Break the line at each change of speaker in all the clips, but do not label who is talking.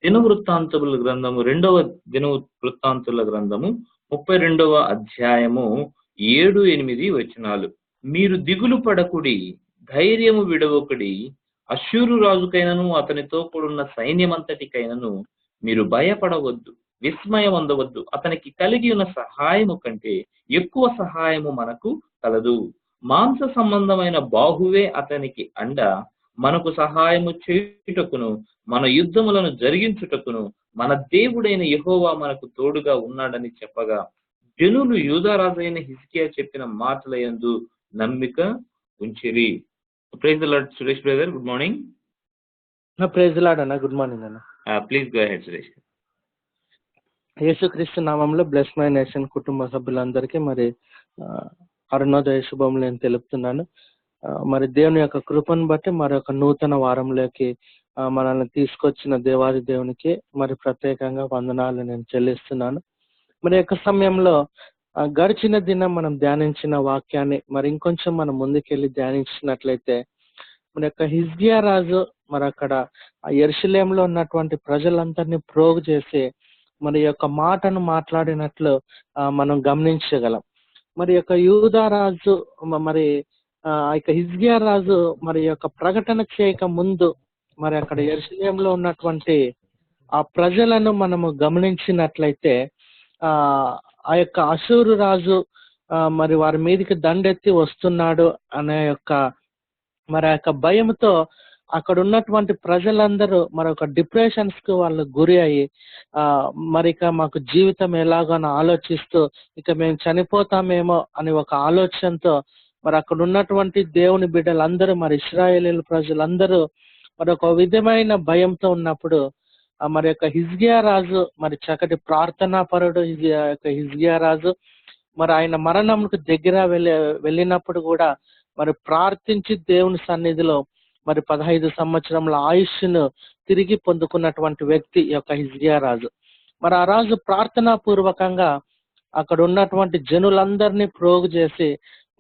దినవృత్తాంతముల గ్రంథము 2వ దినవృత్తాంతుల గ్రంథము 32వ అధ్యాయము 7-8 వచనాలు. మీరు దిగులు పడకుడి, ధైర్యము విడవకుడి. అష్షూరు రాజుకైనను అతనితో కూడున్న సైన్యమంతటికైనను మీరు భయపడవద్దు, విస్మయం అందవద్దు. అతనికి కలిగి ఉన్న సహాయము కంటే ఎక్కువ సహాయము మనకు కలదు. మాంస సంబంధమైన బాహువే అతనికి అండ. మనకు సహాయము చేయుటకును మన యుద్ధములను జరిగించుటకును మన దేవుడైన యెహోవా మనకు తోడుగా ఉన్నాడని చెప్పగా, జనులు యూదారాజైన హిజ్కియా చెప్పిన మాటల యందు నమ్మిక ఉంచిరి. Praise the Lord. Suresh brother, good morning.
Praise the Lord అన్న. గుడ్ మార్నింగ్ అన్న.
Please go ahead Suresh.
యేసుక్రీస్తు నామంలో బ్లెస్ మై నేషన్ కుటుంబ సభ్యులందరికీ మరి అరుణోదయ శుభములు నేను తెలుపుతున్నాను. మరి దేవుని యొక్క కృపను బట్టి మరొక నూతన వారంలోకి మనల్ని తీసుకొచ్చిన దేవాది దేవునికి మరి ప్రత్యేకంగా వందనాలు నేను చెల్లిస్తున్నాను. మరి యొక్క సమయంలో గడిచిన దినం మనం ధ్యానించిన వాక్యాన్ని మరి ఇంకొంచెం మనం ముందుకెళ్ళి ధ్యానించినట్లయితే, మన యొక్క హిజ్కియా రాజు మరి అక్కడ యెరూషలేములో ఉన్నటువంటి ప్రజలందరినీ ప్రోగు చేసి మరి యొక్క మాటను మాట్లాడినట్లు మనం గమనించగలం. మరి యొక్క యూదా రాజు మరి ఆ యొక్క హిజ్కియా రాజు మరి యొక్క ప్రకటన చేయక ముందు మరి అక్కడ యెరూషలేములో ఉన్నటువంటి ఆ ప్రజలను మనము గమనించినట్లయితే ఆ యొక్క అష్షూరు రాజు మరి వారి మీదకి దండెత్తి వస్తున్నాడు అనే యొక్క మరి ఆ యొక్క భయంతో అక్కడ ఉన్నటువంటి ప్రజలందరూ మరొక డిప్రెషన్స్ కు వాళ్ళు గురి అయ్యి మరి ఇక మాకు జీవితం ఎలాగో అని ఆలోచిస్తూ ఇక మేము చనిపోతామేమో అని ఒక ఆలోచనతో మరి అక్కడ ఉన్నటువంటి దేవుని బిడ్డలందరూ మరి ఇశ్రాయేలీయుల ప్రజలందరూ మరి ఒక విధమైన భయంతో ఉన్నప్పుడు మరి యొక్క హిజ్కియా రాజు మరి చక్కటి ప్రార్థనాపరుడు హిజ్కియా రాజు మరి ఆయన మరణంకు దగ్గర వెళ్ళినప్పుడు కూడా మరి ప్రార్థించి దేవుని సన్నిధిలో మరి 15 సంవత్సరముల ఆయుష్ను తిరిగి పొందుకున్నటువంటి వ్యక్తి యొక్క హిజ్కియా రాజు. మరి ఆ రాజు ప్రార్థనా పూర్వకంగా అక్కడ ఉన్నటువంటి జనులందరినీ ప్రోగు చేసి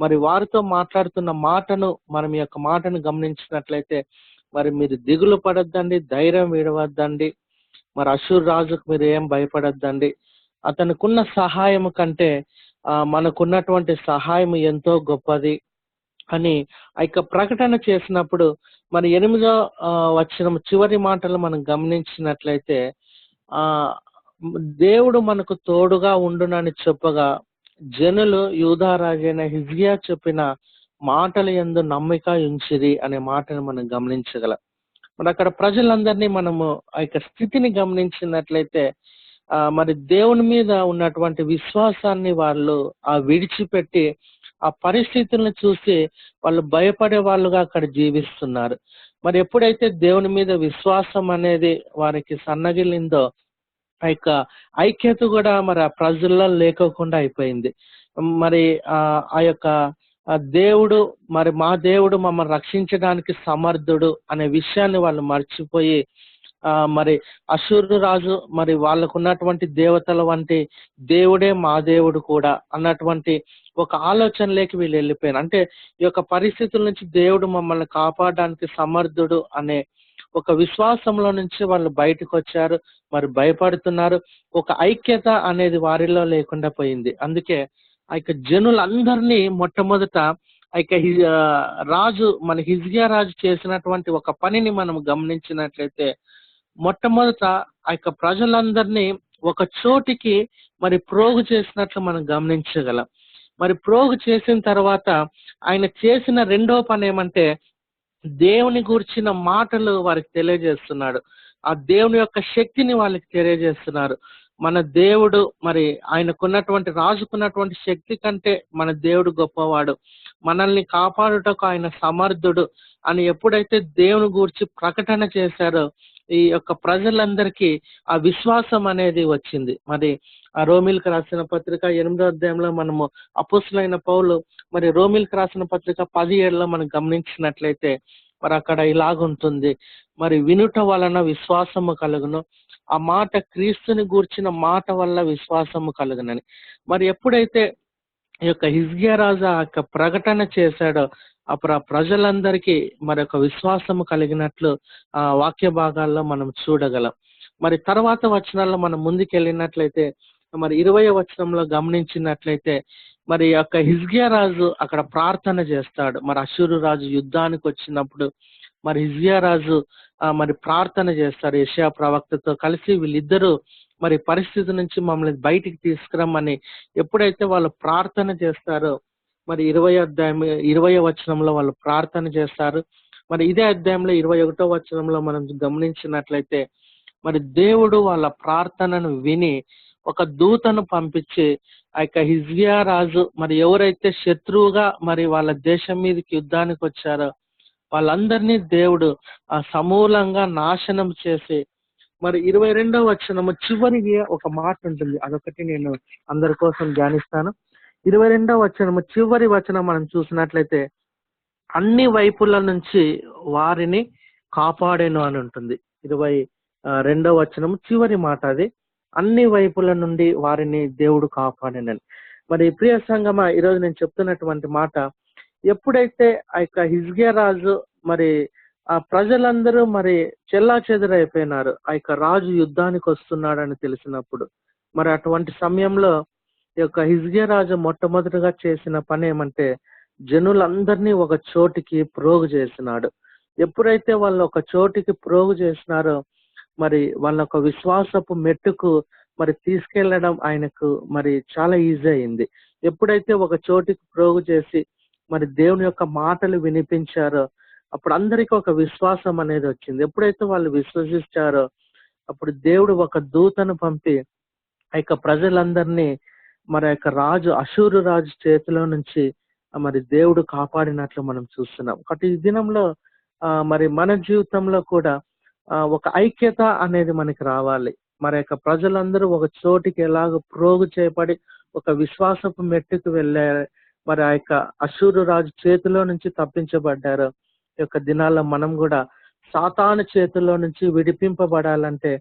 మరి వారితో మాట్లాడుతున్న మాటను మనం ఈ యొక్క మాటను గమనించినట్లయితే, మరి మీరు దిగులు పడొద్దండి, ధైర్యం విడవద్దండి, మరి అష్షూరు రాజుకు మీరు ఏం భయపడొద్దండి, అతనికున్న సహాయం కంటే మనకున్నటువంటి సహాయం ఎంతో గొప్పది అని ఆ యొక్క ప్రకటన చేసినప్పుడు మరి 8వ వచనం చివరి మాటలు మనం గమనించినట్లయితే, దేవుడు మనకు తోడుగా ఉండునని చెప్పగా జనులు యూదారాజైన హిజ్కియా చెప్పిన మాటల యందు నమ్మిక ఉంచిరి అనే మాటను మనం గమనించగలం. మరి అక్కడ ప్రజలందరినీ మనము ఆ యొక్క స్థితిని గమనించినట్లయితే మరి దేవుని మీద ఉన్నటువంటి విశ్వాసాన్ని వాళ్ళు విడిచిపెట్టి ఆ పరిస్థితులను చూసి వాళ్ళు భయపడే వాళ్ళుగా అక్కడ జీవిస్తున్నారు. మరి ఎప్పుడైతే దేవుని మీద విశ్వాసం అనేది వారికి సన్నగిలిందో ఆ యొక్క ఐక్యత కూడా మరి ఆ ప్రజల్లో లేకోకుండా అయిపోయింది. మరి ఆ యొక్క దేవుడు మరి మా దేవుడు మమ్మల్ని రక్షించడానికి సమర్థుడు అనే విషయాన్ని వాళ్ళు మర్చిపోయి మరి అష్షూరు రాజు మరి వాళ్ళకు ఉన్నటువంటి దేవతల వంటి దేవుడే మా దేవుడు కూడా అన్నటువంటి ఒక ఆలోచనలోకి వీళ్ళు వెళ్ళిపోయారు. అంటే ఈ యొక్క పరిస్థితుల నుంచి దేవుడు మమ్మల్ని కాపాడడానికి సమర్థుడు అనే ఒక విశ్వాసంలో నుంచి వాళ్ళు బయటకు వచ్చారు, మరి భయపడుతున్నారు. ఒక ఐక్యత అనేది వారిలో లేకుండా పోయింది. అందుకే ఆ యొక్క జనులందరినీ మొట్టమొదట ఆ యొక్క రాజు మన హిజ్కియా రాజు చేసినటువంటి ఒక పనిని మనం గమనించినట్లయితే, మొట్టమొదట ఆ యొక్క ప్రజలందరినీ ఒక చోటికి మరి ప్రోగు చేసినట్లు మనం గమనించగలం. మరి ప్రోగు చేసిన తర్వాత ఆయన చేసిన రెండో పని ఏమంటే, దేవుని గూర్చిన మాటలు వారికి తెలియజేస్తున్నాడు. ఆ దేవుని యొక్క శక్తిని వాళ్ళకి తెలియజేస్తున్నారు. మన దేవుడు మరి ఆయనకున్నటువంటి రాజుకున్నటువంటి శక్తి కంటే మన దేవుడు గొప్పవాడు, మనల్ని కాపాడుటకు ఆయన సమర్థుడు అని ఎప్పుడైతే దేవుని గూర్చి ప్రకటన చేశారో ఈ యొక్క ప్రజలందరికీ ఆ విశ్వాసం అనేది వచ్చింది. మరి ఆ రోమిల్కి రాసిన పత్రిక 8వ అధ్యాయంలో మనము అపోస్తులైన పౌలు మరి రోమిల్కి రాసిన పత్రిక 17లో మనం గమనించినట్లయితే మరి అక్కడ ఇలాగుంటుంది, మరి వినుట వలన విశ్వాసము కలుగును, ఆ మాట క్రీస్తుని గూర్చిన మాట వల్ల విశ్వాసము కలుగునని. మరి ఎప్పుడైతే ఈ యొక్క హిజ్కియా రాజు ఆ యొక్క ప్రకటన చేశాడో అప్పుడు ఆ ప్రజలందరికీ మరి ఒక విశ్వాసము కలిగినట్లు ఆ వాక్య భాగాల్లో మనం చూడగలం. మరి తర్వాత వచనాల్లో మనం ముందుకెళ్ళినట్లయితే మరి 20వ వచనంలో గమనించినట్లయితే మరి యొక్క హిజ్కియా రాజు అక్కడ ప్రార్థన చేస్తాడు. మరి అష్షూరు రాజు యుద్ధానికి వచ్చినప్పుడు మరి హిజ్కియా రాజు మరి ప్రార్థన చేస్తాడు యెషయా ప్రవక్తతో కలిసి. వీళ్ళిద్దరూ మరి పరిస్థితి నుంచి మమ్మల్ని బయటికి తీసుకురమ్మని ఎప్పుడైతే వాళ్ళు ప్రార్థన చేస్తారో మరి 20వ వచనంలో వాళ్ళు ప్రార్థన చేస్తారు. మరి ఇదే అధ్యాయంలో 21వ వచనంలో మనం గమనించినట్లయితే మరి దేవుడు వాళ్ళ ప్రార్థనను విని ఒక దూతను పంపించి ఆ యొక్క హిజ్కియా రాజు మరి ఎవరైతే శత్రువుగా మరి వాళ్ళ దేశం మీదకి యుద్ధానికి వచ్చారో వాళ్ళందరినీ దేవుడు సమూలంగా నాశనం చేసి మరి 22వ వచనము చివరికి ఒక మాట ఉంటుంది, అదొకటి నేను అందరి కోసం ధ్యానిస్తాను. 22వ వచనము చివరి వచనం మనం చూసినట్లయితే అన్ని వైపుల నుంచి వారిని కాపాడేను అని ఉంటుంది. 22వ వచనము చివరి మాట అది, అన్ని వైపుల నుండి వారిని దేవుడు కాపాడేనని. మరి ప్రియ సంగమా, ఈరోజు నేను చెప్తున్నటువంటి మాట, ఎప్పుడైతే ఆ యొక్క హిజ్కియా రాజు మరి ఆ ప్రజలందరూ మరి చెల్లాచెదరైపోయినారు, ఆ యొక్క రాజు యుద్ధానికి వస్తున్నాడని తెలిసినప్పుడు మరి అటువంటి సమయంలో ఈ యొక్క హిజ్కియా రాజు మొట్టమొదటిగా చేసిన పని ఏమంటే జనులందరినీ ఒక చోటికి ప్రోగు చేసినాడు. ఎప్పుడైతే వాళ్ళు ఒక చోటికి ప్రోగు చేసినారో మరి వాళ్ళ ఒక విశ్వాసపు మెట్టుకు మరి తీసుకెళ్లడం ఆయనకు మరి చాలా ఈజీ అయింది. ఎప్పుడైతే ఒక చోటికి ప్రోగు చేసి మరి దేవుని యొక్క మాటలు వినిపించారో అప్పుడు అందరికీ ఒక విశ్వాసం అనేది వచ్చింది. ఎప్పుడైతే వాళ్ళు విశ్వసించారో అప్పుడు దేవుడు ఒక దూతను పంపి ఆ యొక్క ప్రజలందరినీ మరి ఆ యొక్క రాజు అష్షూరు రాజు చేతిలో నుంచి మరి దేవుడు కాపాడినట్లు మనం చూస్తున్నాం. కాబట్టి ఈ దినంలో మరి మన జీవితంలో కూడా ఒక ఐక్యత అనేది మనకి రావాలి. మరి యొక్క ప్రజలందరూ ఒక చోటికి ఎలాగ ప్రోగు చేయబడి ఒక విశ్వాసపు మెట్టుకు వెళ్ళారు, మరి ఆ యొక్క అష్షూరు రాజు చేతిలో నుంచి తప్పించబడ్డారు. ఈ యొక్క దినాల్లో మనం కూడా సాతాను చేతిలో నుంచి విడిపింపబడాలంటే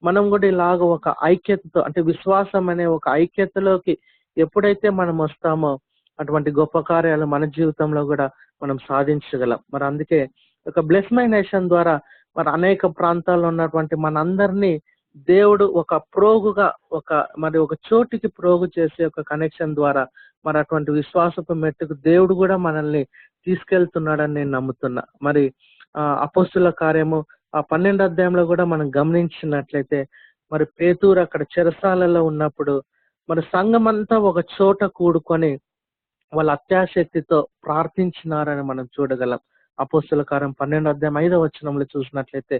మనం కూడా ఇలాగ ఒక ఐక్యతతో, అంటే విశ్వాసం అనే ఒక ఐక్యతలోకి ఎప్పుడైతే మనం వస్తామో అటువంటి గొప్ప కార్యాలు మన జీవితంలో కూడా మనం సాధించగలం. మరి అందుకే ఒక బ్లెస్ మై నేషన్ ద్వారా మరి అనేక ప్రాంతాల్లో ఉన్నటువంటి మనందరినీ దేవుడు ఒక ప్రోగుగా ఒక చోటికి ప్రోగు చేసే ఒక కనెక్షన్ ద్వారా మరి అటువంటి విశ్వాసపు మెట్టుకు దేవుడు కూడా మనల్ని తీసుకెళ్తున్నాడని నేను నమ్ముతున్నా. మరి అపోస్తుల కార్యము 12వ అధ్యాయంలో కూడా మనం గమనించినట్లయితే మరి పేతురు అక్కడ చెరసాలలో ఉన్నప్పుడు మరి సంఘం అంతా ఒక చోట కూడుకొని వాళ్ళ అత్యాశక్తితో ప్రార్థించినారని మనం చూడగలం. అపోస్తుల కార్యం 12వ అధ్యాయం 5వ వచనంలో చూసినట్లయితే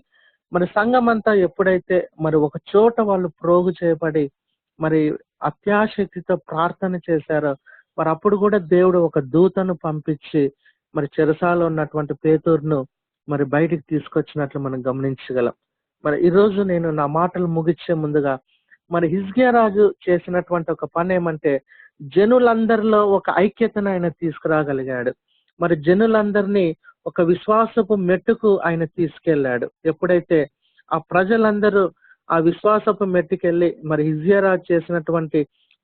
మరి సంఘం అంతా ఎప్పుడైతే మరి ఒక చోట వాళ్ళు ప్రోగు చేయబడి మరి అత్యాశక్తితో ప్రార్థన చేశారో మరి అప్పుడు కూడా దేవుడు ఒక దూతను పంపించి మరి చెరసాలలో ఉన్నటువంటి పేతురును మరి బయటికి తీసుకొచ్చినట్లు మనం గమనించగలం. మరి ఈరోజు నేను నా మాటలు ముగించే ముందుగా మరి హిజ్కియా రాజు చేసినటువంటి ఒక పని ఏమంటే జనులందరిలో ఒక ఐక్యతను ఆయన తీసుకురాగలిగాడు. మరి జనులందరినీ ఒక విశ్వాసపు మెట్టుకు ఆయన తీసుకెళ్లాడు. ఎప్పుడైతే ఆ ప్రజలందరూ ఆ విశ్వాసపు మెట్టుకెళ్ళి మరి హిజ్కియా రాజు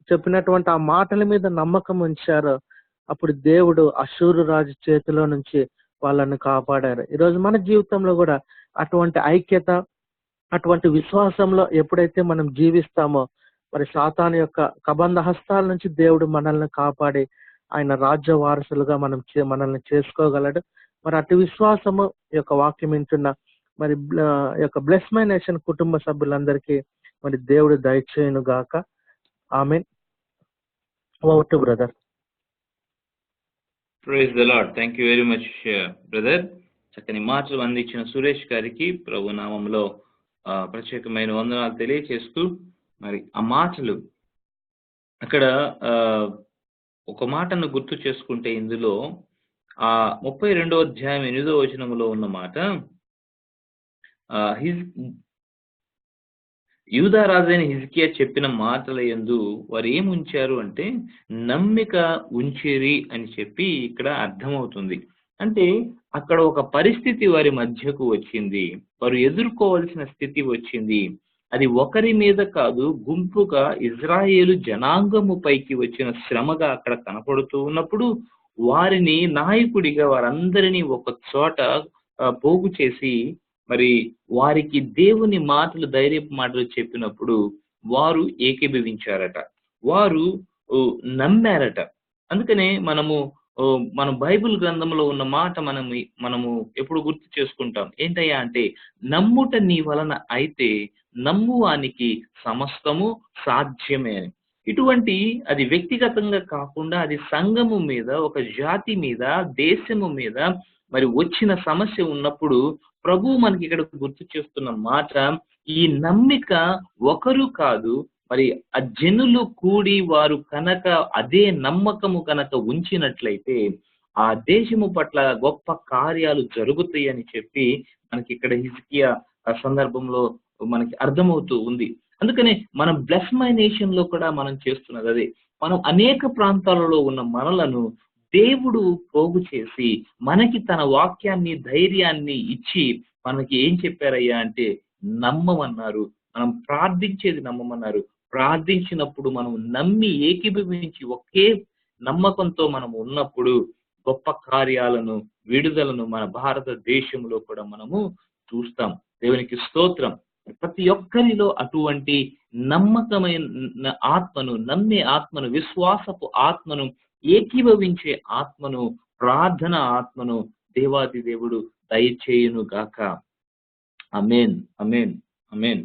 చెప్పినటువంటి ఆ మాటల మీద నమ్మకం ఉంచారో అప్పుడు దేవుడు అష్షూరు రాజు చేతిలో నుంచి వాళ్ళను కాపాడారు. ఈరోజు మన జీవితంలో కూడా అటువంటి ఐక్యత, అటువంటి విశ్వాసంలో ఎప్పుడైతే మనం జీవిస్తామో మరి సాతాను యొక్క కబంధ హస్తాల నుంచి దేవుడు మనల్ని కాపాడి ఆయన రాజ్య వారసులుగా మనల్ని చేసుకోగలడు. మరి అటు విశ్వాసము ఈ యొక్క వాక్యం వింటున్న మరి యొక్క బ్లెస్ మై నేషన్ కుటుంబ సభ్యులందరికీ మరి దేవుడు దయచేయును గాక. ఆమేన్. Over to brother.
Praise the Lord. Thank you very much brother. చక్కని మాటలు అందించిన సురేష్ గారికి ప్రభు నామంలో ప్రత్యేకమైన వందనాలు తెలియచేస్తూ మరి ఆ మాటలు అక్కడ ఒక మాటను గుర్తు చేసుకుంటే ఇందులో 32వ అధ్యాయం 8వ వచనంలో ఉన్న మాట, యూదా రాజైన హిజ్కియా చెప్పిన మాటల యందు వారు ఏం ఉంచారు అంటే నమ్మిక ఉంచిరి అని చెప్పి ఇక్కడ అర్థమవుతుంది. అంటే అక్కడ ఒక పరిస్థితి వారి మధ్యకు వచ్చింది, వారు ఎదుర్కోవాల్సిన స్థితి వచ్చింది. అది ఒకరి మీద కాదు, గుంపుగా ఇజ్రాయేలు జనాంగము పైకి వచ్చిన శ్రమగా అక్కడ కనపడుతూ ఉన్నప్పుడు వారిని నాయకుడిగా వారందరినీ ఒక చోట పోగు చేసి మరి వారికి దేవుని మాటలు, ధైర్యపు మాటలు చెప్పినప్పుడు వారు ఏకీభవించారట. వారు నమ్మారట. అందుకనే మన బైబిల్ గ్రంథంలో ఉన్న మాట మనము ఎప్పుడు గుర్తు చేసుకుంటాం. ఏంటయ్యా అంటే, నమ్ముట నీ వలన అయితే నమ్మువానికి సమస్తము సాధ్యమే అని. ఇటువంటి అది వ్యక్తిగతంగా కాకుండా అది సంఘము మీద, ఒక జాతి మీద, దేశము మీద మరి వచ్చిన సమస్య ఉన్నప్పుడు ప్రభువు మనకి ఇక్కడ గుర్తు చేస్తున్న మాట, ఈ నమ్మిక ఒకరు కాదు, మరి ఆ జనులు కూడి వారు కనుక అదే నమ్మకము కనుక ఉంచినట్లయితే ఆ దేశము పట్ల గొప్ప కార్యాలు జరుగుతాయి అని చెప్పి మనకి ఇక్కడ హిజ్కియా ఆ సందర్భంలో మనకి అర్థమవుతూ ఉంది. అందుకనే మనం బ్లెస్ మై నేషన్ లో కూడా మనం చేస్తున్నది అదే. మనం అనేక ప్రాంతాలలో ఉన్న మనలను దేవుడు పోగు చేసి మనకి తన వాక్యాన్ని, ధైర్యాన్ని ఇచ్చి మనకి ఏం చెప్పారయ్యా అంటే నమ్మమన్నారు. మనం ప్రార్థించేది నమ్మమన్నారు. ప్రార్థించినప్పుడు మనం నమ్మి ఏకీభవించి ఒకే నమ్మకంతో మనం ఉన్నప్పుడు గొప్ప కార్యాలను, విడుదలను మన భారతదేశంలో కూడా మనము చూస్తాం. దేవునికి స్తోత్రం. ప్రతి ఒక్కరిలో అటువంటి నమ్మకమైన ఆత్మను, నమ్మే ఆత్మను, విశ్వాసపు ఆత్మను, ఏకీభవించే ఆత్మను, ప్రార్థన ఆత్మను దేవాది దేవుడు దయచేయును గాక. ఆమేన్, ఆమేన్, ఆమేన్.